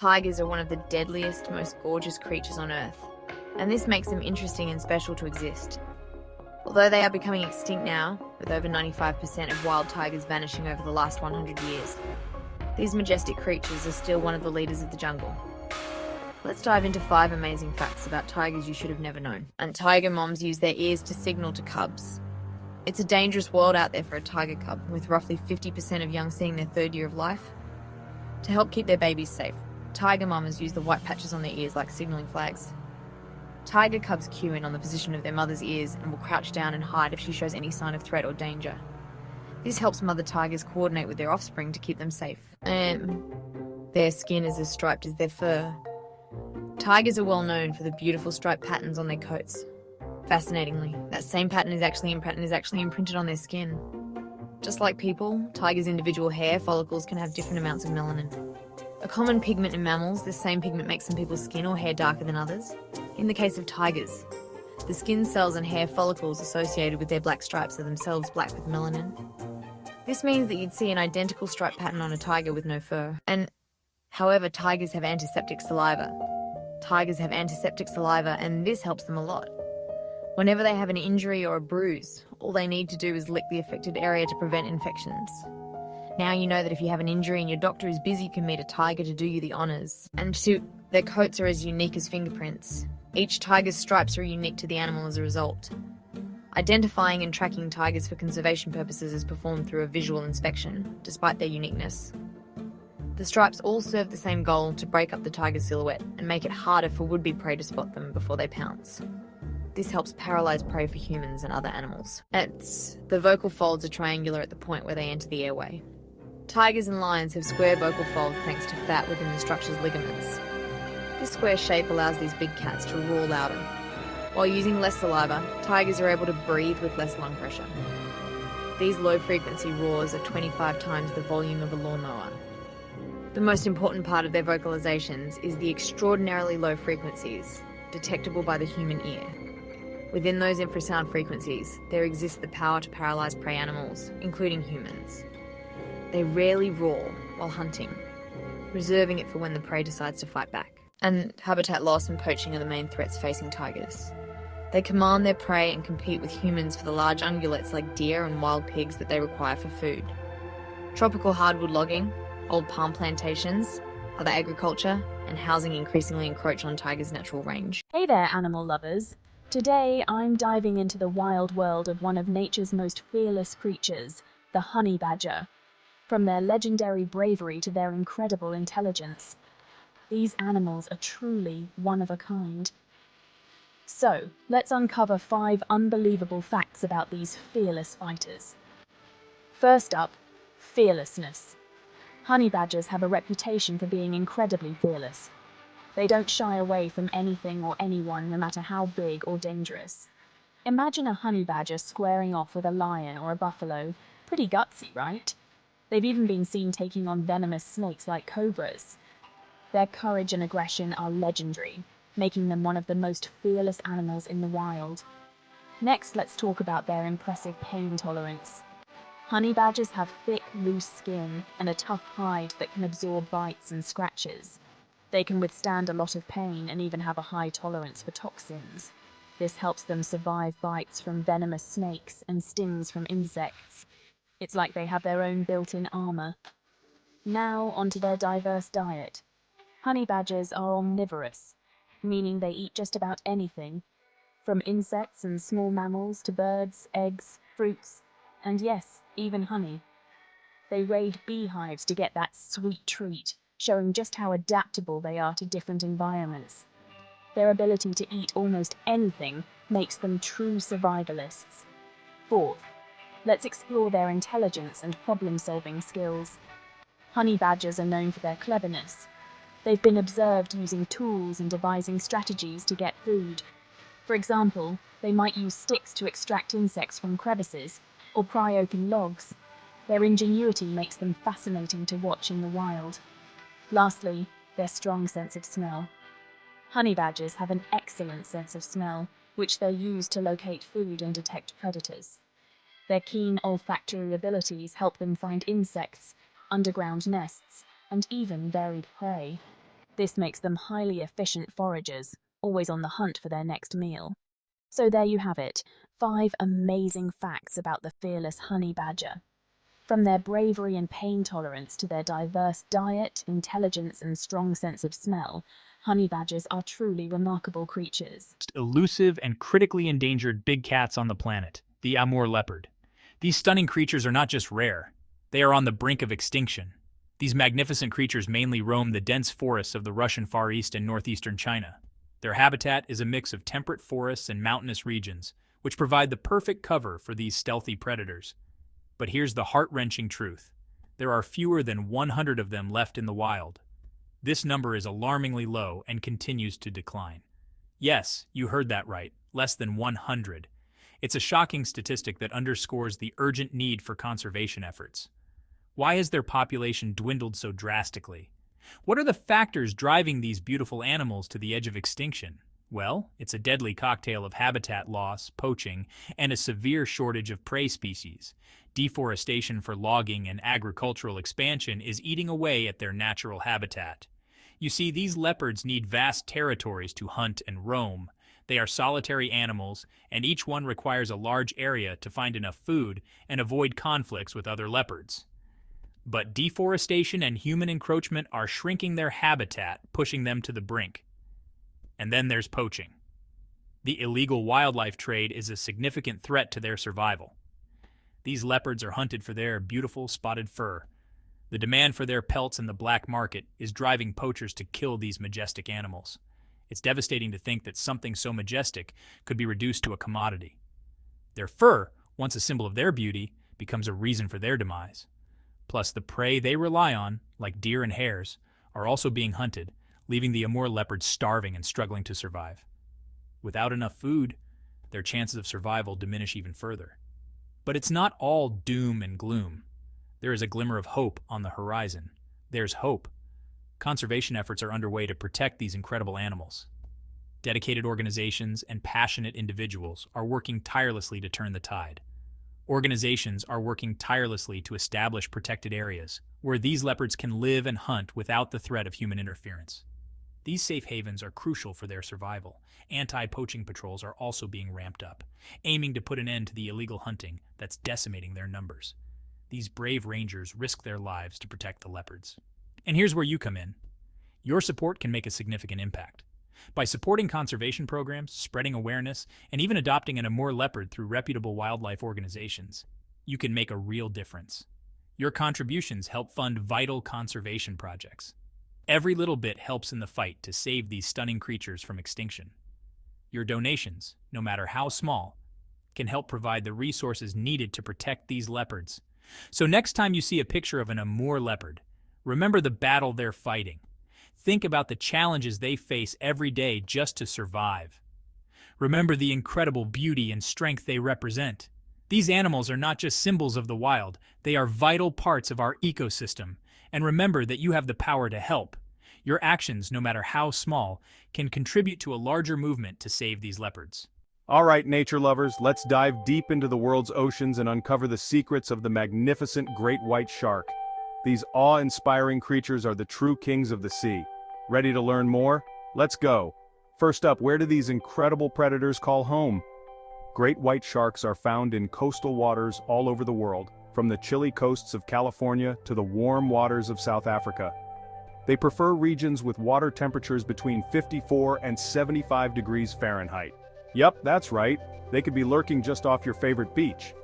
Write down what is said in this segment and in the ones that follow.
Tigers are one of the deadliest, most gorgeous creatures on Earth, and this makes them interesting and special to exist. Although they are becoming extinct now, with over 95% of wild tigers vanishing over the last 100 years, these majestic creatures are still one of the leaders of the jungle. Let's dive into 5 amazing facts about tigers you should have never known. And tiger moms use their ears to signal to cubs. It's a dangerous world out there for a tiger cub, with roughly 50% of young seeing their 3rd year of life. To help keep their babies safe, tiger mamas use the white patches on their ears like signaling flags. Tiger cubs cue in on the position of their mother's ears and will crouch down and hide if she shows any sign of threat or danger. This helps mother tigers coordinate with their offspring to keep them safe. And their skin is as striped as their fur. Tigers are well known for the beautiful striped patterns on their coats. Fascinatingly, that same pattern is actually imprinted on their skin. Just like people, tigers' individual hair follicles can have different amounts of melanin. A common pigment in mammals, this same pigment makes some people's skin or hair darker than others. In the case of tigers, the skin cells and hair follicles associated with their black stripes are themselves black with melanin. This means that you'd see an identical stripe pattern on a tiger with no fur. However, tigers have antiseptic saliva. And this helps them a lot. Whenever they have an injury or a bruise, all they need to do is lick the affected area to prevent infections. Now you know that if you have an injury and your doctor is busy, you can meet a tiger to do you the honours. And their coats are as unique as fingerprints. Each tiger's stripes are unique to the animal as a result. Identifying and tracking tigers for conservation purposes is performed through a visual inspection, despite their uniqueness. The stripes all serve the same goal: to break up the tiger's silhouette and make it harder for would-be prey to spot them before they pounce. This helps paralyze prey for humans and other animals. The vocal folds are triangular at the point where they enter the airway. Tigers and lions have square vocal folds thanks to fat within the structure's ligaments. This square shape allows these big cats to roar louder. While using less saliva, tigers are able to breathe with less lung pressure. These low-frequency roars are 25 times the volume of a lawnmower. The most important part of their vocalizations is the extraordinarily low frequencies, detectable by the human ear. Within those infrasound frequencies, there exists the power to paralyze prey animals, including humans. They rarely roar while hunting, reserving it for when the prey decides to fight back. And habitat loss and poaching are the main threats facing tigers. They command their prey and compete with humans for the large ungulates like deer and wild pigs that they require for food. Tropical hardwood logging, old palm plantations, other agriculture, and housing increasingly encroach on tigers' natural range. Hey there, animal lovers. Today I'm diving into the wild world of one of nature's most fearless creatures, the honey badger. From their legendary bravery to their incredible intelligence, these animals are truly one of a kind. So, let's uncover 5 unbelievable facts about these fearless fighters. First up, fearlessness. Honey badgers have a reputation for being incredibly fearless. They don't shy away from anything or anyone, no matter how big or dangerous. Imagine a honey badger squaring off with a lion or a buffalo. Pretty gutsy, right? They've even been seen taking on venomous snakes like cobras. Their courage and aggression are legendary, making them one of the most fearless animals in the wild. Next, let's talk about their impressive pain tolerance. Honey badgers have thick, loose skin and a tough hide that can absorb bites and scratches. They can withstand a lot of pain and even have a high tolerance for toxins. This helps them survive bites from venomous snakes and stings from insects. It's like they have their own built-in armor. Now, onto their diverse diet. Honey badgers are omnivorous, meaning they eat just about anything, from insects and small mammals to birds, eggs, fruits, and yes, even honey. They raid beehives to get that sweet treat, showing just how adaptable they are to different environments. Their ability to eat almost anything makes them true survivalists. Fourth, let's explore their intelligence and problem-solving skills. Honey badgers are known for their cleverness. They've been observed using tools and devising strategies to get food. For example, they might use sticks to extract insects from crevices, or pry open logs. Their ingenuity makes them fascinating to watch in the wild. Lastly, their strong sense of smell. Honey badgers have an excellent sense of smell, which they use to locate food and detect predators. Their keen olfactory abilities help them find insects, underground nests, and even buried prey. This makes them highly efficient foragers, always on the hunt for their next meal. So there you have it, 5 amazing facts about the fearless honey badger. From their bravery and pain tolerance to their diverse diet, intelligence, and strong sense of smell, honey badgers are truly remarkable creatures. Elusive and critically endangered big cats on the planet, the Amur leopard. These stunning creatures are not just rare, they are on the brink of extinction. These magnificent creatures mainly roam the dense forests of the Russian Far East and northeastern China. Their habitat is a mix of temperate forests and mountainous regions, which provide the perfect cover for these stealthy predators. But here's the heart-wrenching truth. There are fewer than 100 of them left in the wild. This number is alarmingly low and continues to decline. Yes, you heard that right, less than 100. It's a shocking statistic that underscores the urgent need for conservation efforts. Why has their population dwindled so drastically? What are the factors driving these beautiful animals to the edge of extinction? Well, it's a deadly cocktail of habitat loss, poaching, and a severe shortage of prey species. Deforestation for logging and agricultural expansion is eating away at their natural habitat. You see, these leopards need vast territories to hunt and roam. They are solitary animals, and each one requires a large area to find enough food and avoid conflicts with other leopards. But deforestation and human encroachment are shrinking their habitat, pushing them to the brink. And then there's poaching. The illegal wildlife trade is a significant threat to their survival. These leopards are hunted for their beautiful spotted fur. The demand for their pelts in the black market is driving poachers to kill these majestic animals. It's devastating to think that something so majestic could be reduced to a commodity. Their fur, once a symbol of their beauty, becomes a reason for their demise. Plus, the prey they rely on, like deer and hares, are also being hunted, leaving the Amur leopards starving and struggling to survive. Without enough food, their chances of survival diminish even further. But it's not all doom and gloom. There is a glimmer of hope on the horizon. There's hope. Conservation efforts are underway to protect these incredible animals. Dedicated organizations and passionate individuals are working tirelessly to turn the tide. Organizations are working tirelessly to establish protected areas where these leopards can live and hunt without the threat of human interference. These safe havens are crucial for their survival. Anti-poaching patrols are also being ramped up, aiming to put an end to the illegal hunting that's decimating their numbers. These brave rangers risk their lives to protect the leopards. And here's where you come in. Your support can make a significant impact. By supporting conservation programs, spreading awareness, and even adopting an Amur leopard through reputable wildlife organizations, you can make a real difference. Your contributions help fund vital conservation projects. Every little bit helps in the fight to save these stunning creatures from extinction. Your donations, no matter how small, can help provide the resources needed to protect these leopards. So next time you see a picture of an Amur leopard, remember the battle they're fighting. Think about the challenges they face every day just to survive. Remember the incredible beauty and strength they represent. These animals are not just symbols of the wild, they are vital parts of our ecosystem. And remember that you have the power to help. Your actions, no matter how small, can contribute to a larger movement to save these leopards. All right, nature lovers, let's dive deep into the world's oceans and uncover the secrets of the magnificent great white shark. These awe-inspiring creatures are the true kings of the sea. Ready to learn more? Let's go. First up, where do these incredible predators call home? Great white sharks are found in coastal waters all over the world, from the chilly coasts of California to the warm waters of South Africa. They prefer regions with water temperatures between 54 and 75 degrees Fahrenheit. Yup, that's right. They could be lurking just off your favorite beach.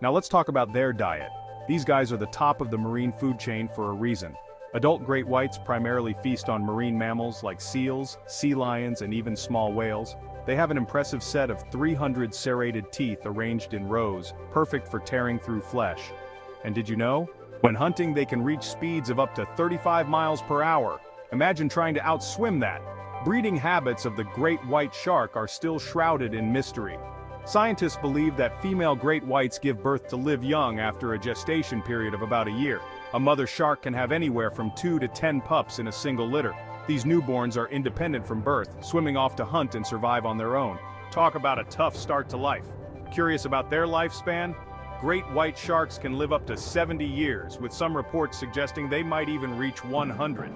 Now let's talk about their diet. These guys are the top of the marine food chain for a reason. Adult great whites primarily feast on marine mammals like seals, sea lions, and even small whales. They have an impressive set of 300 serrated teeth arranged in rows, perfect for tearing through flesh. And did you know? When hunting, they can reach speeds of up to 35 miles per hour. Imagine trying to outswim that. Breeding habits of the great white shark are still shrouded in mystery. Scientists believe that female great whites give birth to live young after a gestation period of about a year. A mother shark can have anywhere from 2 to 10 pups in a single litter. These newborns are independent from birth, swimming off to hunt and survive on their own. Talk about a tough start to life. Curious about their lifespan? Great white sharks can live up to 70 years, with some reports suggesting they might even reach 100.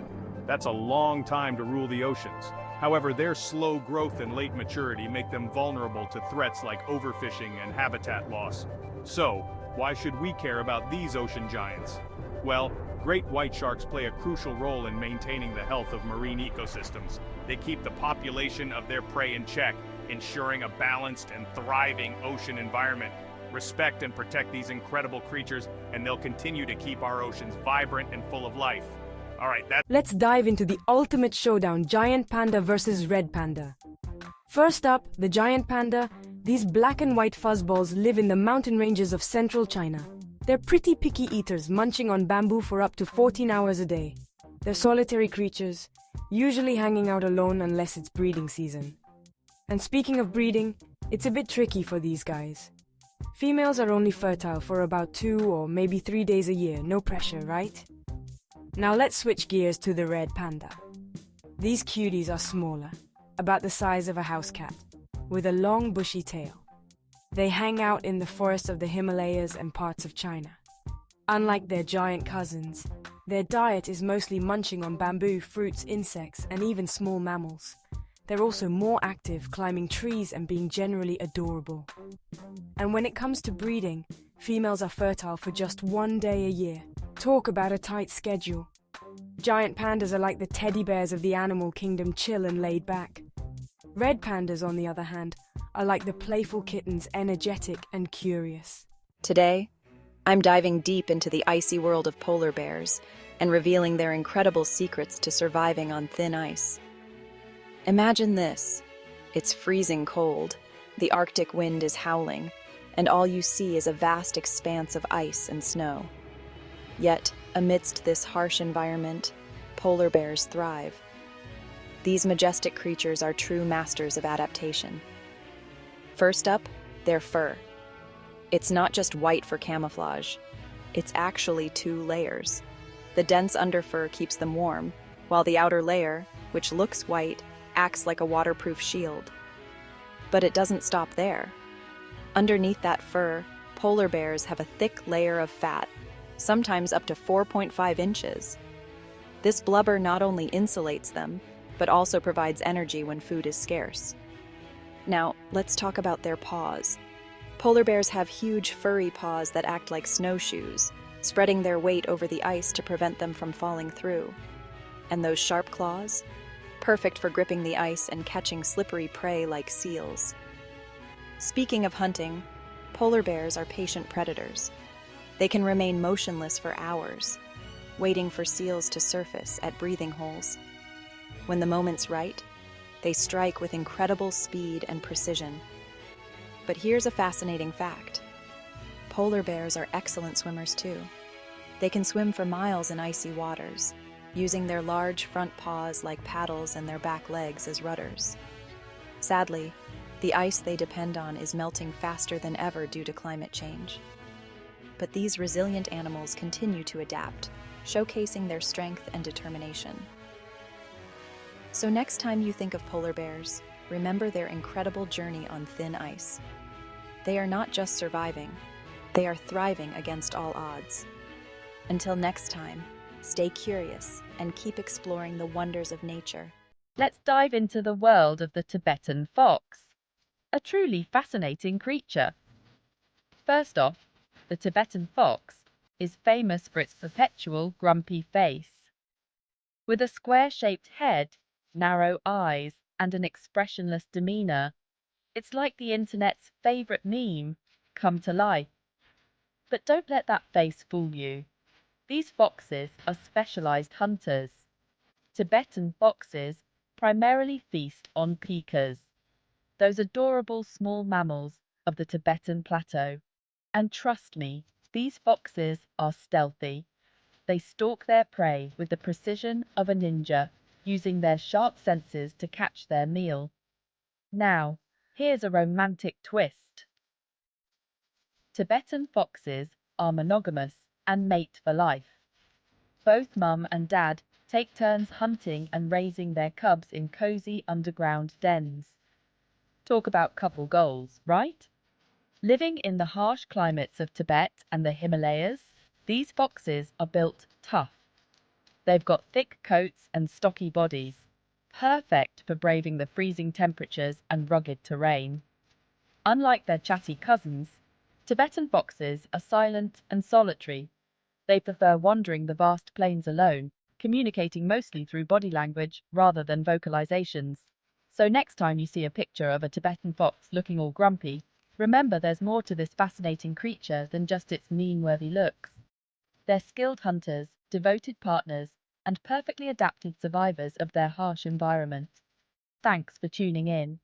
That's a long time to rule the oceans. However, their slow growth and late maturity make them vulnerable to threats like overfishing and habitat loss. So, why should we care about these ocean giants? Well, great white sharks play a crucial role in maintaining the health of marine ecosystems. They keep the population of their prey in check, ensuring a balanced and thriving ocean environment. Respect and protect these incredible creatures, and they'll continue to keep our oceans vibrant and full of life. All right, Let's dive into the ultimate showdown, giant panda versus red panda. First up, the giant panda. These black and white fuzzballs live in the mountain ranges of central China. They're pretty picky eaters, munching on bamboo for up to 14 hours a day. They're solitary creatures, usually hanging out alone unless it's breeding season. And speaking of breeding, it's a bit tricky for these guys. Females are only fertile for about 2 or maybe 3 days a year, no pressure, right? Now let's switch gears to the red panda. These cuties are smaller, about the size of a house cat, with a long bushy tail. They hang out in the forests of the Himalayas and parts of China. Unlike their giant cousins, their diet is mostly munching on bamboo, fruits, insects, and even small mammals. They're also more active, climbing trees and being generally adorable. And when it comes to breeding, females are fertile for just 1 day a year. Talk about a tight schedule. Giant pandas are like the teddy bears of the animal kingdom, chill and laid back. Red pandas, on the other hand, are like the playful kittens, energetic and curious. Today, I'm diving deep into the icy world of polar bears and revealing their incredible secrets to surviving on thin ice. Imagine this. It's freezing cold, the Arctic wind is howling, and all you see is a vast expanse of ice and snow. Yet, amidst this harsh environment, polar bears thrive. These majestic creatures are true masters of adaptation. First up, their fur. It's not just white for camouflage. It's actually 2 layers. The dense underfur keeps them warm, while the outer layer, which looks white, acts like a waterproof shield. But it doesn't stop there. Underneath that fur, polar bears have a thick layer of fat, sometimes up to 4.5 inches. This blubber not only insulates them, but also provides energy when food is scarce. Now, let's talk about their paws. Polar bears have huge furry paws that act like snowshoes, spreading their weight over the ice to prevent them from falling through. And those sharp claws? Perfect for gripping the ice and catching slippery prey like seals. Speaking of hunting, polar bears are patient predators. They can remain motionless for hours, waiting for seals to surface at breathing holes. When the moment's right, they strike with incredible speed and precision. But here's a fascinating fact. Polar bears are excellent swimmers too. They can swim for miles in icy waters, using their large front paws like paddles and their back legs as rudders. Sadly, the ice they depend on is melting faster than ever due to climate change. But these resilient animals continue to adapt, showcasing their strength and determination. So next time you think of polar bears, remember their incredible journey on thin ice. They are not just surviving, they are thriving against all odds. Until next time, stay curious and keep exploring the wonders of nature. Let's dive into the world of the Tibetan fox, a truly fascinating creature. First off, the Tibetan fox is famous for its perpetual grumpy face. With a square-shaped head, narrow eyes, and an expressionless demeanor, it's like the internet's favorite meme come to life. But don't let that face fool you. These foxes are specialized hunters. Tibetan foxes primarily feast on pikas, those adorable small mammals of the Tibetan plateau. And trust me, these foxes are stealthy. They stalk their prey with the precision of a ninja, using their sharp senses to catch their meal. Now, here's a romantic twist. Tibetan foxes are monogamous and mate for life. Both mum and dad take turns hunting and raising their cubs in cozy underground dens. Talk about couple goals, right? Living in the harsh climates of Tibet and the Himalayas, these foxes are built tough. They've got thick coats and stocky bodies, perfect for braving the freezing temperatures and rugged terrain. Unlike their chatty cousins, Tibetan foxes are silent and solitary. They prefer wandering the vast plains alone, communicating mostly through body language rather than vocalizations. So next time you see a picture of a Tibetan fox looking all grumpy, remember there's more to this fascinating creature than just its mean-worthy looks. They're skilled hunters, devoted partners, and perfectly adapted survivors of their harsh environment. Thanks for tuning in.